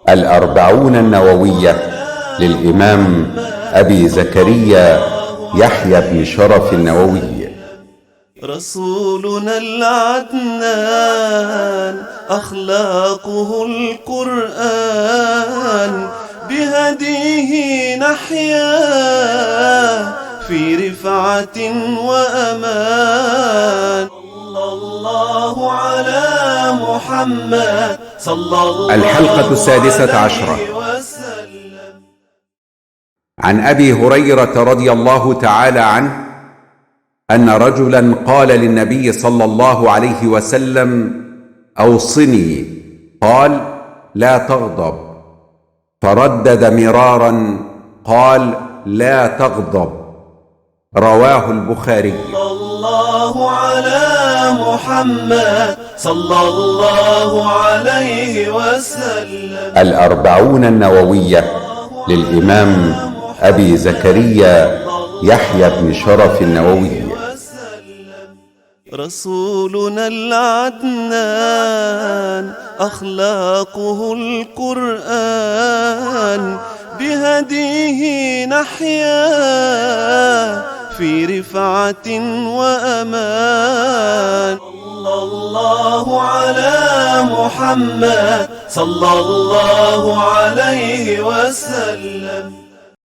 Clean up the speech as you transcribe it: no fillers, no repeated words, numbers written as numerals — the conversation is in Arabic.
الأربعون النووية للإمام أبي زكريا يحيى بن شرف النووي. رسولنا العدنان أخلاقه القرآن، بهديه نحيا في رفعة وأمان. صلى الله على محمد صلى الله الحلقة السادسة عشرة. عن أبي هريرة رضي الله تعالى عنه أن رجلا قال للنبي صلى الله عليه وسلم: أوصني. قال: لا تغضب. فردد مرارا قال: لا تغضب. رواه البخاري. صلى الله على محمد صلى الله عليه وسلم. الأربعون النووية للإمام أبي زكريا يحيى بن شرف النووي. رسولنا العدنان أخلاقه القرآن، بهديه نحيا في رفعة وأمان. صلى الله على محمد صلى الله عليه وسلم.